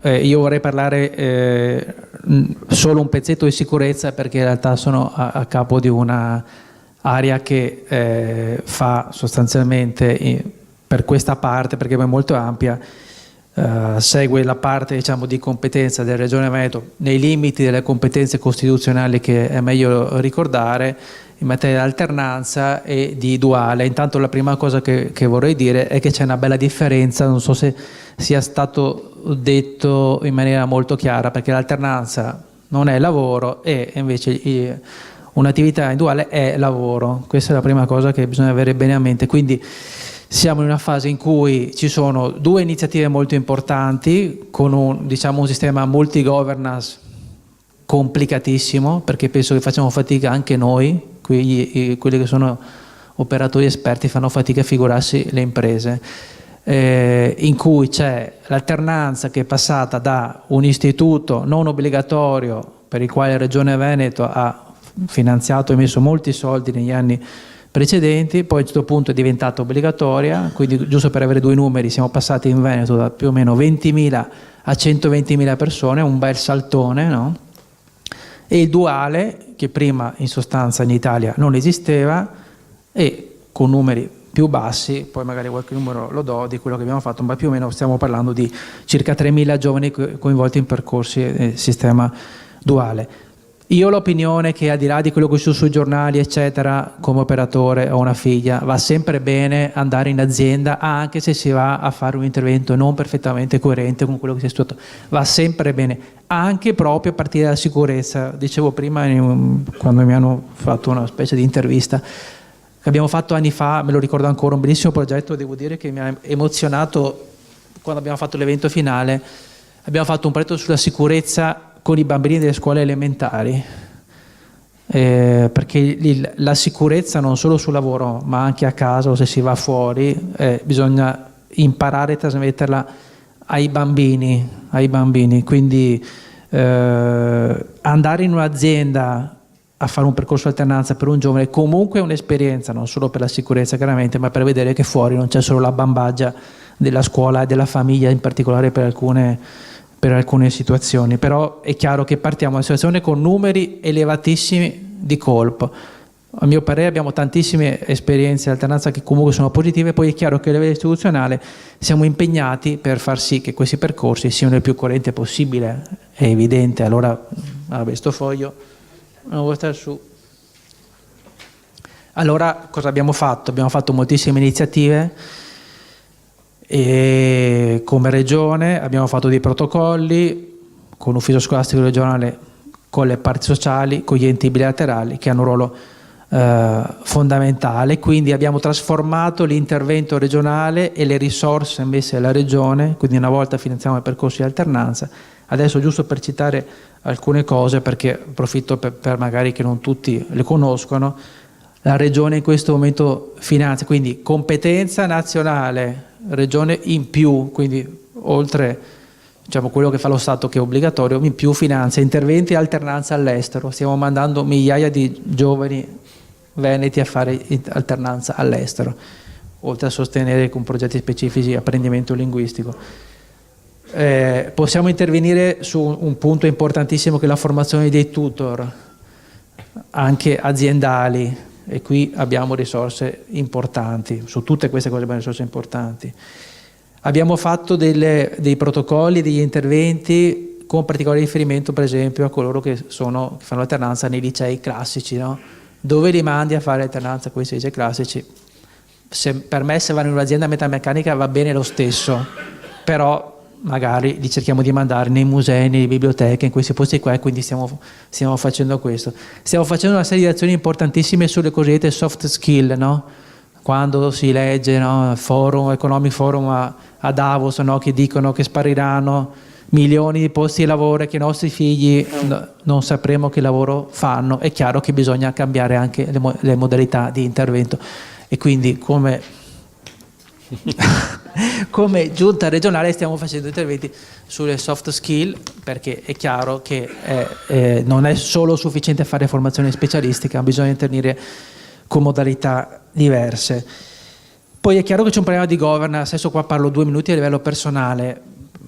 io vorrei parlare solo un pezzetto di sicurezza, perché in realtà sono a capo di una area che fa sostanzialmente per questa parte, perché è molto ampia, segue la parte, diciamo, di competenza della Regione Veneto nei limiti delle competenze costituzionali che è meglio ricordare in materia di alternanza e di duale. Intanto la prima cosa che vorrei dire è che c'è una bella differenza, non so se sia stato detto in maniera molto chiara, perché l'alternanza non è lavoro e invece un'attività in duale è lavoro. Questa è la prima cosa che bisogna avere bene a mente. Quindi siamo in una fase in cui ci sono due iniziative molto importanti, con un sistema multi-governance complicatissimo, perché penso che facciamo fatica anche noi, quelli che sono operatori esperti fanno fatica a figurarsi le imprese, in cui c'è l'alternanza che è passata da un istituto non obbligatorio, per il quale la Regione Veneto ha finanziato e messo molti soldi negli anni precedenti, poi a un certo punto è diventata obbligatoria, quindi giusto per avere due numeri siamo passati in Veneto da più o meno 20.000 a 120.000 persone, un bel saltone, no? E il duale, che prima in sostanza in Italia non esisteva, e con numeri più bassi, poi magari qualche numero lo do di quello che abbiamo fatto, ma più o meno stiamo parlando di circa 3.000 giovani coinvolti in percorsi del sistema duale. Io ho l'opinione che, al di là di quello che succede sui giornali eccetera, come operatore ho una figlia, va sempre bene andare in azienda anche se si va a fare un intervento non perfettamente coerente con quello che si è studiato, va sempre bene, anche proprio a partire dalla sicurezza. Dicevo prima, quando mi hanno fatto una specie di intervista che abbiamo fatto anni fa, me lo ricordo ancora, un bellissimo progetto, devo dire che mi ha emozionato quando abbiamo fatto l'evento finale. Abbiamo fatto un progetto sulla sicurezza con i bambini delle scuole elementari, perché la sicurezza non solo sul lavoro ma anche a casa o se si va fuori, bisogna imparare a trasmetterla ai bambini, quindi andare in un'azienda a fare un percorso di alternanza per un giovane comunque è un'esperienza, non solo per la sicurezza chiaramente, ma per vedere che fuori non c'è solo la bambagia della scuola e della famiglia, in particolare per alcune situazioni. Però è chiaro che partiamo da una situazione con numeri elevatissimi di colpo. A mio parere abbiamo tantissime esperienze di alternanza che comunque sono positive, poi è chiaro che a livello istituzionale siamo impegnati per far sì che questi percorsi siano il più coerente possibile, è evidente. Allora, sto foglio non vuoi stare su. Allora, cosa abbiamo fatto? Abbiamo fatto moltissime iniziative e come regione abbiamo fatto dei protocolli con l'ufficio scolastico regionale, con le parti sociali, con gli enti bilaterali che hanno un ruolo fondamentale. Quindi abbiamo trasformato l'intervento regionale e le risorse messe alla regione, quindi una volta finanziamo i percorsi di alternanza. Adesso, giusto per citare alcune cose, perché approfitto per magari che non tutti le conoscono, la regione in questo momento finanzia, quindi competenza nazionale, regione in più, quindi oltre quello che fa lo Stato che è obbligatorio, in più finanzia interventi di alternanza all'estero. Stiamo mandando migliaia di giovani veneti a fare alternanza all'estero, oltre a sostenere con progetti specifici apprendimento linguistico. Possiamo intervenire su un punto importantissimo che è la formazione dei tutor, anche aziendali, e qui abbiamo risorse importanti. Su tutte queste cose abbiamo risorse importanti. Abbiamo fatto dei protocolli, degli interventi con particolare riferimento per esempio a coloro che fanno alternanza nei licei classici, no? Dove li mandi a fare alternanza con i licei classici? Per me, se vanno in un'azienda metalmeccanica va bene lo stesso, però magari li cerchiamo di mandare nei musei, nelle biblioteche, in questi posti qua, e quindi stiamo facendo questo. Stiamo facendo una serie di azioni importantissime sulle cosiddette soft skill, no? Quando si legge, no? Economic Forum a Davos, no? Che dicono che spariranno milioni di posti di lavoro e che i nostri figli non sapremo che lavoro fanno. È chiaro che bisogna cambiare anche le modalità di intervento, e quindi come giunta regionale stiamo facendo interventi sulle soft skill, perché è chiaro che non è solo sufficiente fare formazione specialistica, bisogna intervenire con modalità diverse. Poi è chiaro che c'è un problema di governance. Adesso qua parlo 2 minuti a livello personale.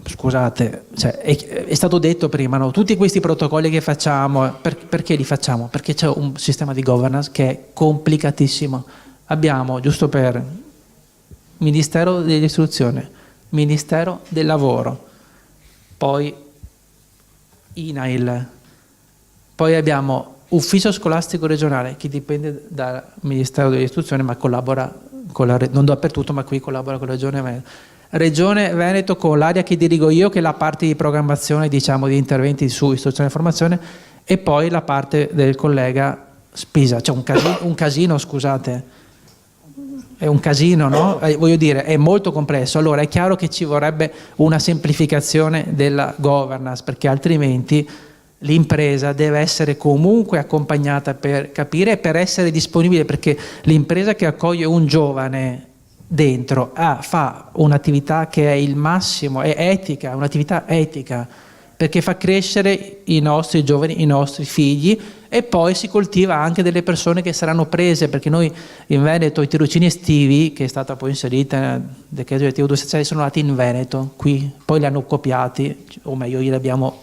scusate, cioè, è stato detto prima, no? Tutti questi protocolli che facciamo, perché li facciamo? Perché c'è un sistema di governance che è complicatissimo. Abbiamo, giusto per Ministero dell'Istruzione, Ministero del Lavoro, poi INAIL, poi abbiamo Ufficio Scolastico Regionale, che dipende dal Ministero dell'Istruzione, ma collabora con non dappertutto, ma qui collabora con la Regione Veneto. Regione Veneto con l'area che dirigo io, che è la parte di programmazione, diciamo, di interventi su istruzione e formazione, e poi la parte del collega Spisa. C'è un casino, scusate, è un casino, no? Voglio dire, è molto complesso. Allora è chiaro che ci vorrebbe una semplificazione della governance, perché altrimenti l'impresa deve essere comunque accompagnata per capire e per essere disponibile, perché l'impresa che accoglie un giovane dentro fa un'attività che è il massimo, è etica, un'attività etica, perché fa crescere i nostri giovani, i nostri figli, e poi si coltiva anche delle persone che saranno prese, perché noi in Veneto i tirocini estivi, che è stata poi inserita nel decreto direttivo 266, sono nati in Veneto, qui, poi li hanno copiati, o meglio li abbiamo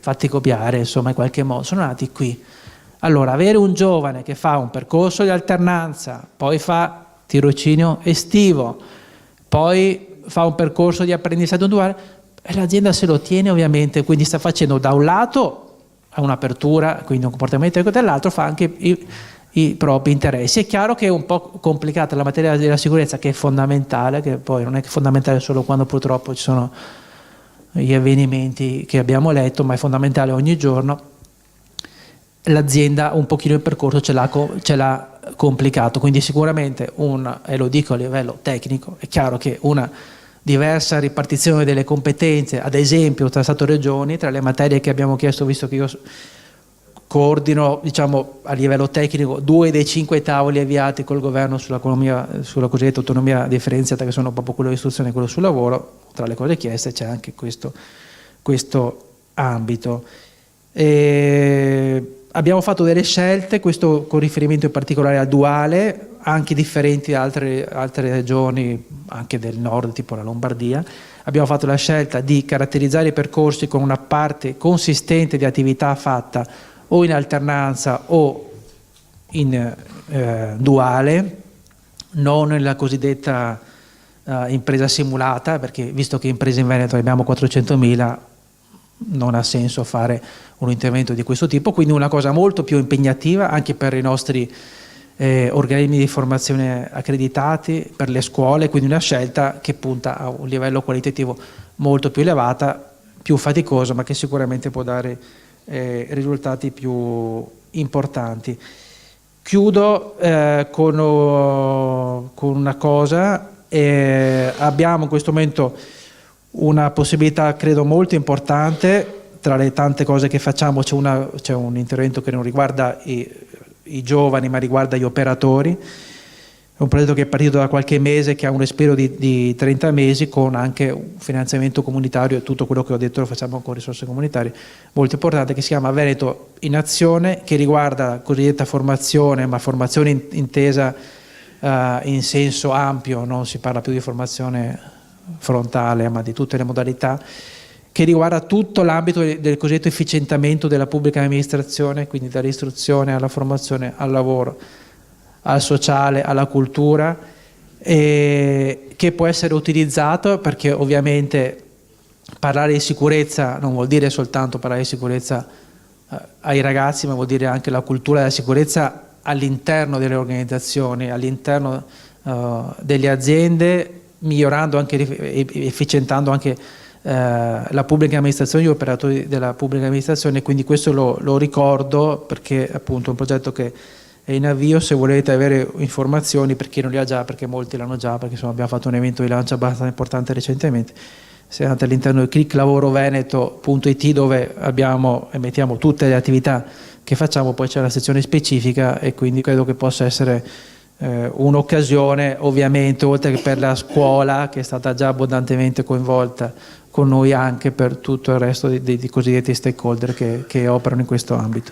fatti copiare, insomma, in qualche modo, sono nati qui. Allora, avere un giovane che fa un percorso di alternanza, poi fa tirocinio estivo, poi fa un percorso di apprendistato duale, e l'azienda se lo tiene ovviamente, quindi sta facendo da un lato un'apertura, quindi un comportamento, e dall'altro fa anche i propri interessi. È chiaro che è un po' complicata la materia della sicurezza, che è fondamentale, che poi non è fondamentale solo quando purtroppo ci sono gli avvenimenti che abbiamo letto, ma è fondamentale ogni giorno. L'azienda un pochino il percorso ce l'ha complicato, quindi sicuramente e lo dico a livello tecnico, è chiaro che una diversa ripartizione delle competenze, ad esempio tra Stato e Regioni, tra le materie che abbiamo chiesto, visto che io coordino, diciamo, a livello tecnico 2 dei 5 tavoli avviati col governo sulla cosiddetta autonomia differenziata, che sono proprio quello dell'istruzione e quello sul lavoro. Tra le cose chieste c'è anche questo ambito. Abbiamo fatto delle scelte, questo con riferimento in particolare al duale, anche differenti da altre regioni, anche del nord, tipo la Lombardia. Abbiamo fatto la scelta di caratterizzare i percorsi con una parte consistente di attività fatta o in alternanza o in duale, non nella cosiddetta impresa simulata, perché visto che imprese in Veneto abbiamo 400.000, non ha senso fare un intervento di questo tipo, quindi una cosa molto più impegnativa anche per i nostri organismi di formazione accreditati, per le scuole, quindi una scelta che punta a un livello qualitativo molto più elevata, più faticosa, ma che sicuramente può dare risultati più importanti. Chiudo con una cosa. Abbiamo in questo momento una possibilità, credo, molto importante. Tra le tante cose che facciamo c'è un intervento che non riguarda i giovani, ma riguarda gli operatori. È un progetto che è partito da qualche mese, che ha un respiro di 30 mesi, con anche un finanziamento comunitario, e tutto quello che ho detto lo facciamo con risorse comunitarie, molto importante, che si chiama Veneto in Azione, che riguarda la cosiddetta formazione, ma formazione intesa in senso ampio, non si parla più di formazione frontale, ma di tutte le modalità, che riguarda tutto l'ambito del cosiddetto efficientamento della pubblica amministrazione, quindi dall'istruzione alla formazione, al lavoro, al sociale, alla cultura, che può essere utilizzato, perché ovviamente parlare di sicurezza non vuol dire soltanto parlare di sicurezza ai ragazzi, ma vuol dire anche la cultura della sicurezza all'interno delle organizzazioni, all'interno delle aziende, migliorando anche, efficientando anche la pubblica amministrazione, gli operatori della pubblica amministrazione. Quindi questo lo ricordo, perché appunto è un progetto che è in avvio. Se volete avere informazioni, per chi non le ha già, perché molti l'hanno già, perché insomma abbiamo fatto un evento di lancio abbastanza importante recentemente, se andate all'interno del clicklavorovEneto.it, dove abbiamo e mettiamo tutte le attività che facciamo, poi c'è la sezione specifica, e quindi credo che possa essere un'occasione, ovviamente, oltre che per la scuola, che è stata già abbondantemente coinvolta con noi, anche per tutto il resto dei cosiddetti stakeholder che operano in questo ambito.